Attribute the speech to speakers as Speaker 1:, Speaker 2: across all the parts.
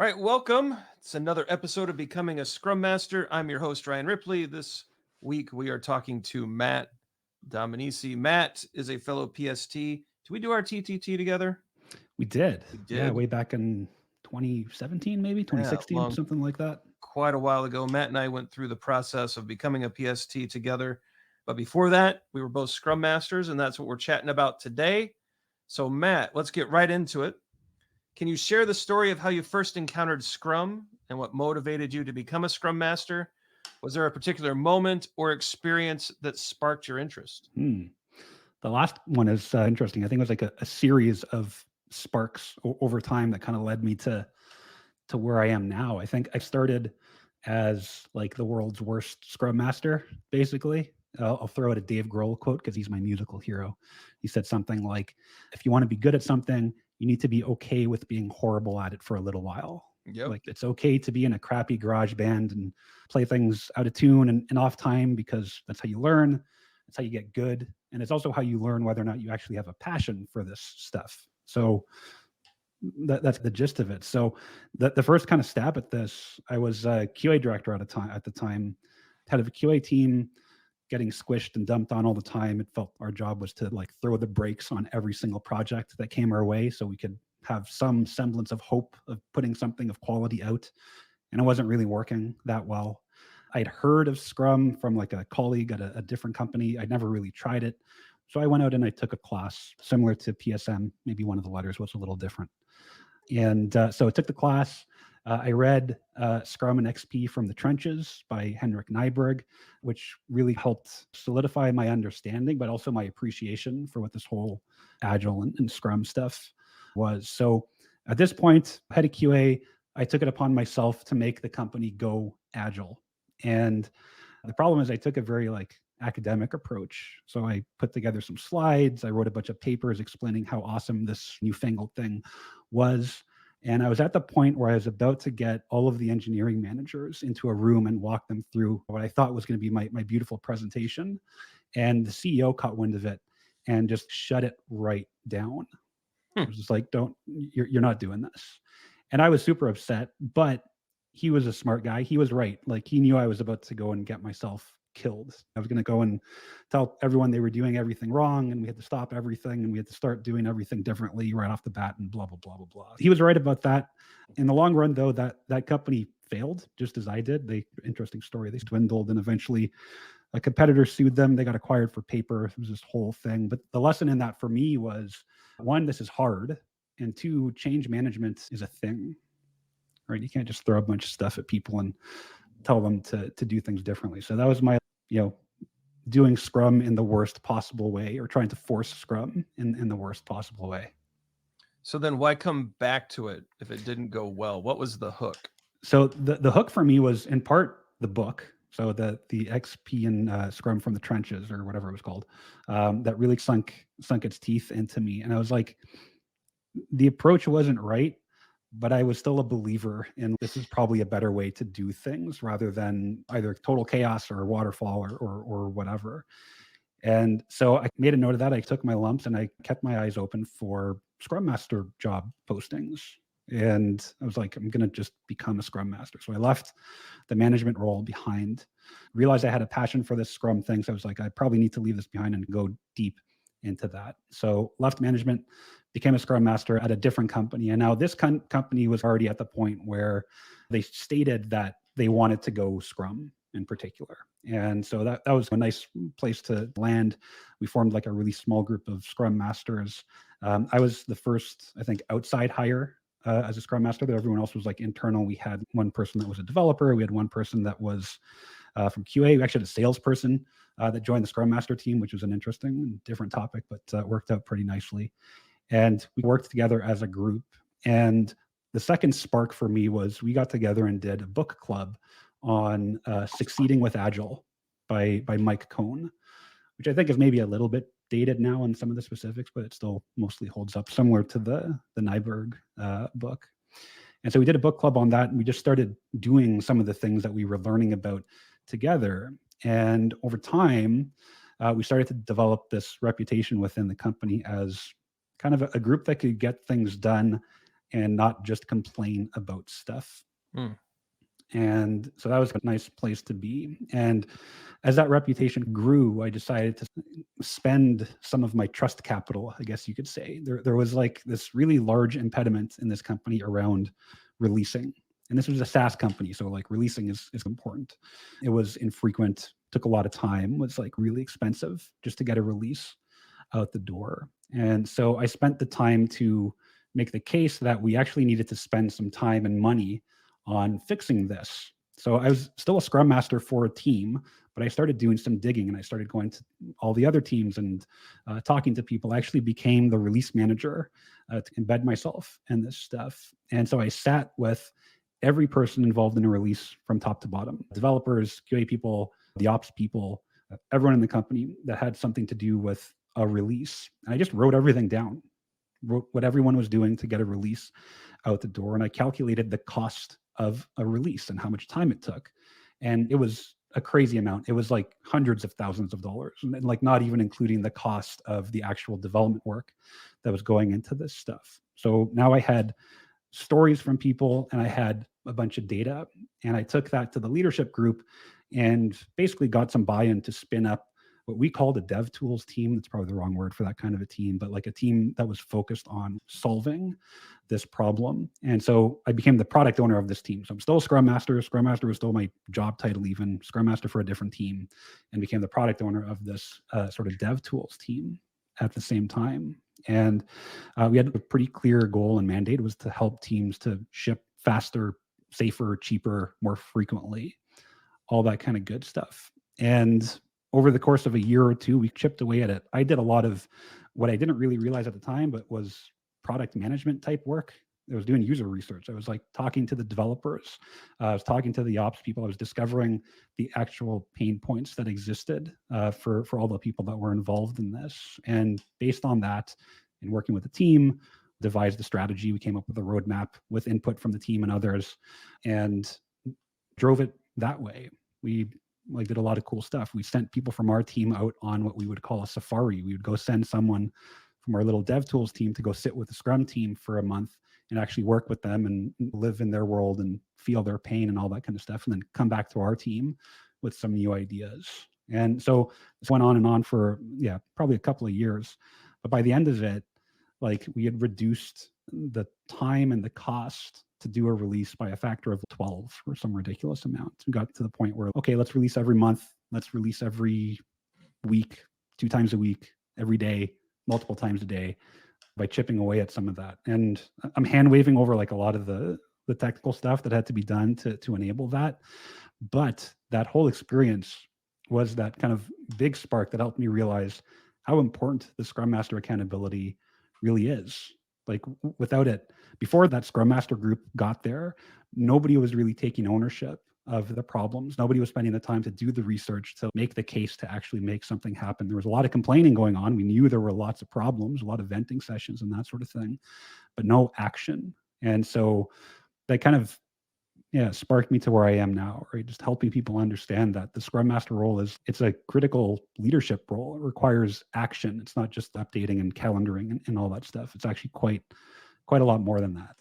Speaker 1: All right, welcome. It's another episode of Becoming a Scrum Master. I'm your host, Ryan Ripley. This week we are talking to Matt Dominici. Matt is a fellow PST. Did we do our TTT together?
Speaker 2: We did.
Speaker 1: We
Speaker 2: Yeah,
Speaker 1: did.
Speaker 2: way back in 2017, maybe
Speaker 1: Yeah,
Speaker 2: 2016, something like that.
Speaker 1: quite a while ago. Matt and I went through the process of becoming a PST together. But before that, we were both Scrum Masters, and that's what we're chatting about today. So, Matt, let's get right into it. Can you share the story of how you first encountered Scrum and what motivated you to become a Scrum Master? Was there a particular moment or experience that sparked your interest?
Speaker 2: Hmm. The last one is interesting. I think it was like a series of sparks over time that kind of led me to where I am now. I think I started as like the world's worst Scrum Master, basically. I'll throw out a Dave Grohl quote because he's my musical hero. He said something like, "If you want to be good at something, you need to be okay with being horrible at it for a little while."
Speaker 1: Yep.
Speaker 2: Like it's okay to be in a crappy garage band and play things out of tune and off time because that's how you learn. That's how you get good. And it's also how you learn whether or not you actually have a passion for this stuff. So that's the gist of it. So the first kind of stab at this, I was a QA director at the time, head of a QA team, getting squished and dumped on all the time. It felt our job was to like throw the brakes on every single project that came our way so we could have some semblance of hope of putting something of quality out. And it wasn't really working that well. I'd heard of Scrum from like a colleague at a different company. I'd never really tried it. So I went out and I took a class similar to PSM. Maybe one of the letters was a little different. And so I took the class. I read Scrum and XP from the Trenches by Henrik Nyberg, which really helped solidify my understanding, but also my appreciation for what this whole Agile and Scrum stuff was. So at this point, head of QA, I took it upon myself to make the company go Agile. And the problem is I took a very like academic approach. So I put together some slides. I wrote a bunch of papers explaining how awesome this newfangled thing was. And I was at the point where I was about to get all of the engineering managers into a room and walk them through what I thought was going to be my beautiful presentation. And the CEO caught wind of it and just shut it right down.
Speaker 1: Hmm.
Speaker 2: It was just like, you're not doing this. And I was super upset, but he was a smart guy. He was right. Like he knew I was about to go and get myself killed. I was going to go and tell everyone they were doing everything wrong and we had to stop everything and we had to start doing everything differently right off the bat and blah, blah, blah, blah, blah. He was right about that. In the long run, though, that company failed just as I did. Interesting story. They dwindled and eventually a competitor sued them. They got acquired for paper. It was this whole thing. But the lesson in that for me was one, this is hard. And two, change management is a thing, right? You can't just throw a bunch of stuff at people and tell them to do things differently. So that was my, doing Scrum in the worst possible way or trying to force Scrum in the worst possible way.
Speaker 1: So then why come back to it if it didn't go well? What was the hook?
Speaker 2: So the hook for me was in part the book. So the XP and Scrum from the Trenches or whatever it was called, that really sunk its teeth into me. And I was like, the approach wasn't right, but I was still a believer in this is probably a better way to do things rather than either total chaos or waterfall or whatever. And so I made a note of that. I took my lumps and I kept my eyes open for Scrum Master job postings. And I was like, I'm going to just become a Scrum Master. So I left the management role behind, realized I had a passion for this Scrum thing. So I was like, I probably need to leave this behind and go deep into that. So left management, became a Scrum Master at a different company. And now this company was already at the point where they stated that they wanted to go Scrum in particular. And so that was a nice place to land. We formed like a really small group of Scrum Masters. I was the first, I think, outside hire as a Scrum Master, but everyone else was like internal. We had one person that was a developer. We had one person that was from QA. We actually had a salesperson that joined the Scrum Master team, which was an interesting and different topic, but worked out pretty nicely. And we worked together as a group. And the second spark for me was we got together and did a book club on Succeeding with Agile by Mike Cohn, which I think is maybe a little bit dated now in some of the specifics, but it still mostly holds up, similar to the Nyberg book. And so we did a book club on that, and we just started doing some of the things that we were learning about together. And over time, we started to develop this reputation within the company as kind of a group that could get things done and not just complain about stuff.
Speaker 1: Mm.
Speaker 2: And so that was a nice place to be. And as that reputation grew, I decided to spend some of my trust capital, I guess you could say. There was like this really large impediment in this company around releasing. And this was a SaaS company, so like releasing is important. It was infrequent, took a lot of time, was like really expensive just to get a release out the door. And so I spent the time to make the case that we actually needed to spend some time and money on fixing this. So I was still a Scrum Master for a team, but I started doing some digging and I started going to all the other teams and talking to people. I actually became the release manager to embed myself in this stuff. And so I sat with every person involved in a release from top to bottom, developers, QA people, the ops people, everyone in the company that had something to do with a release. And I just wrote everything down, wrote what everyone was doing to get a release out the door. And I calculated the cost of a release and how much time it took. And it was a crazy amount. It was like hundreds of thousands of dollars, and like not even including the cost of the actual development work that was going into this stuff. So now I had stories from people and I had a bunch of data, and I took that to the leadership group and basically got some buy-in to spin up what we called a dev tools team. That's probably the wrong word for that kind of a team, but like a team that was focused on solving this problem. And so I became the product owner of this team. So I'm still a Scrum Master. Scrum Master was still my job title, even Scrum Master for a different team, and became the product owner of this sort of dev tools team at the same time. And we had a pretty clear goal and mandate was to help teams to ship faster, safer, cheaper, more frequently, all that kind of good stuff. And over the course of a year or two, we chipped away at it. I did a lot of what I didn't really realize at the time, but was product management type work. I was doing user research. I was like talking to the developers. I was talking to the ops people. I was discovering the actual pain points that existed for all the people that were involved in this. And based on that, and working with the team, devised the strategy. We came up with a roadmap with input from the team and others, and drove it that way. We like did a lot of cool stuff. We sent people from our team out on what we would call a safari. We would go send someone from our little dev tools team to go sit with the Scrum team for a month and actually work with them and live in their world and feel their pain and all that kind of stuff, and then come back to our team with some new ideas. And so this went on and on for, probably a couple of years. But by the end of it, like we had reduced the time and the cost to do a release by a factor of 12 or some ridiculous amount. We got to the point where, okay, let's release every month. Let's release every week, 2 times a week, every day, multiple times a day, by chipping away at some of that. And I'm hand waving over like a lot of the technical stuff that had to be done to enable that. But that whole experience was that kind of big spark that helped me realize how important the Scrum Master accountability really is. Like without it, before that Scrum Master group got there, nobody was really taking ownership of the problems. Nobody was spending the time to do the research to make the case to actually make something happen. There was a lot of complaining going on. We knew there were lots of problems, a lot of venting sessions and that sort of thing, but no action. And so that kind of sparked me to where I am now, right? Just helping people understand that the Scrum Master role it's a critical leadership role. It requires action. It's not just updating and calendaring and all that stuff. It's actually quite a lot more than that.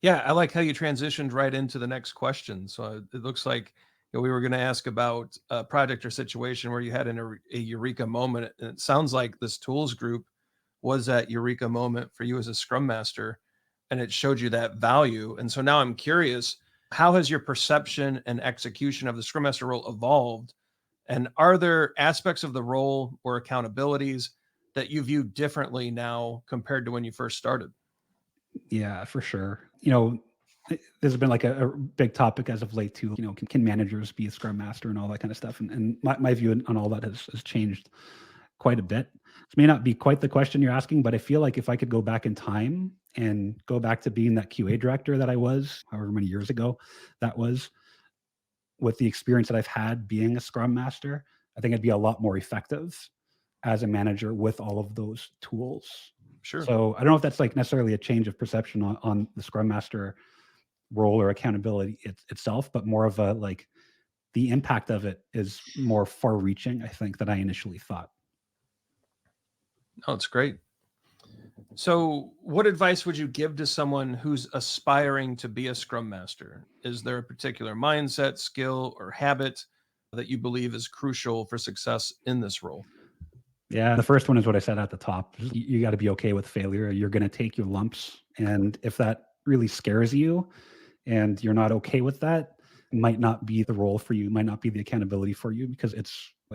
Speaker 1: Yeah, I like how you transitioned right into the next question. So it looks like we were going to ask about a project or situation where you had a eureka moment. And it sounds like this tools group was that eureka moment for you as a Scrum Master, and it showed you that value. And so now I'm curious, how has your perception and execution of the Scrum Master role evolved? And are there aspects of the role or accountabilities that you view differently now compared to when you first started?
Speaker 2: Yeah, for sure. There's been like a big topic as of late too. Can managers be a Scrum Master and all that kind of stuff? And my view on all that has changed quite a bit. This may not be quite the question you're asking, but I feel like if I could go back in time and go back to being that QA director that I was, however many years ago that was, with the experience that I've had being a Scrum Master, I think I'd be a lot more effective as a manager with all of those tools.
Speaker 1: Sure.
Speaker 2: So I don't know if that's like necessarily a change of perception on the Scrum Master role or accountability itself, but more of a like the impact of it is more far reaching, I think, than I initially thought.
Speaker 1: Oh, it's great. So, what advice would you give to someone who's aspiring to be a Scrum Master? Is there a particular mindset, skill, or habit that you believe is crucial for success in this role?
Speaker 2: Yeah, the first one is what I said at the top. You got to be okay with failure. You're going to take your lumps. And if that really scares you and you're not okay with that, it might not be the role for you, might not be the accountability for you, because it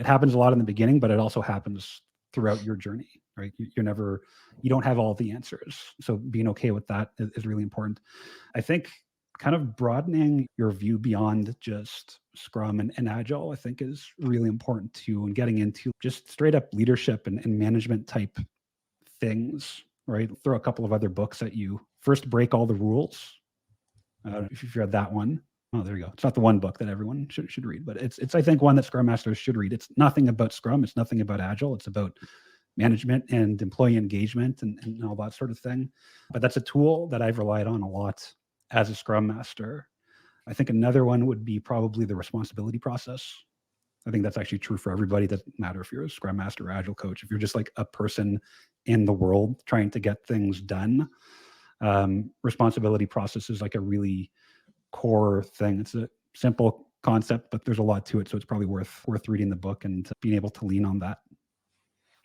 Speaker 2: happens a lot in the beginning, but it also happens throughout your journey, right? You don't have all the answers. So being okay with that is really important. I think kind of broadening your view beyond just Scrum and Agile, I think is really important too, and getting into just straight up leadership and management type things, right? Throw a couple of other books at you. First, Break All the Rules. If you've read that one. Oh, there you go. It's not the one book that everyone should read, but it's I think one that Scrum Masters should read. It's nothing about Scrum. It's nothing about Agile. It's about management and employee engagement and all that sort of thing. But that's a tool that I've relied on a lot as a Scrum Master. I think another one would be probably the responsibility process. I think that's actually true for everybody. It doesn't matter if you're a Scrum Master or Agile coach. If you're just like a person in the world trying to get things done, responsibility process is like a really core thing. It's a simple concept, but there's a lot to it. So it's probably worth reading the book and being able to lean on that.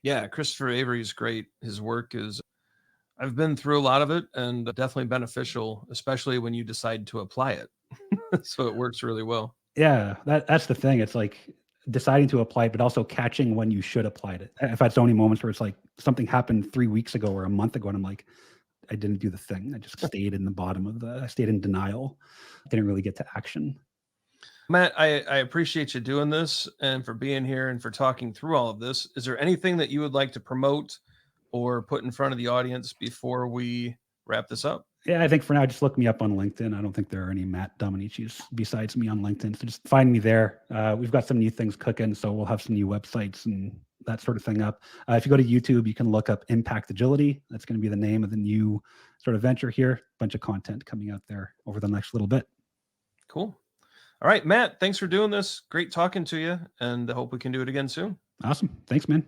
Speaker 1: Yeah, Christopher Avery's great. His work is, I've been through a lot of it and definitely beneficial, especially when you decide to apply it. So it works really well.
Speaker 2: Yeah, that's the thing. It's like deciding to apply it, but also catching when you should apply it. I've had so many moments where it's like something happened 3 weeks ago or a month ago, and I'm like, I didn't do the thing. I just stayed in the bottom of I stayed in denial. Didn't really get to action.
Speaker 1: Matt, I appreciate you doing this and for being here and for talking through all of this. Is there anything that you would like to promote or put in front of the audience before we wrap this up?
Speaker 2: Yeah, I think for now, just look me up on LinkedIn. I don't think there are any Matt Dominicis besides me on LinkedIn. So just find me there. We've got some new things cooking, so we'll have some new websites and that sort of thing up. If you go to YouTube, you can look up Impact Agility. That's going to be the name of the new sort of venture here. A bunch of content coming out there over the next little bit.
Speaker 1: Cool. All right, Matt, thanks for doing this. Great talking to you, and I hope we can do it again soon.
Speaker 2: Awesome. Thanks, man.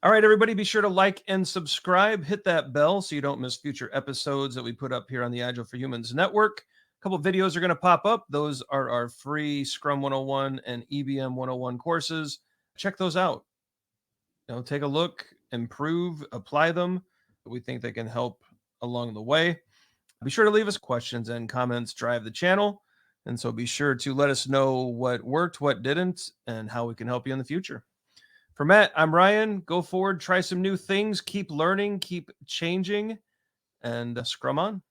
Speaker 1: All right, everybody, be sure to like and subscribe. Hit that bell so you don't miss future episodes that we put up here on the Agile for Humans Network. A couple of videos are going to pop up. Those are our free Scrum 101 and EBM 101 courses. Check those out. Take a look, improve, apply them. We think they can help along the way. Be sure to leave us questions and comments, drive the channel. And so be sure to let us know what worked, what didn't, and how we can help you in the future. For Matt, I'm Ryan. Go forward, try some new things, keep learning, keep changing, and scrum on.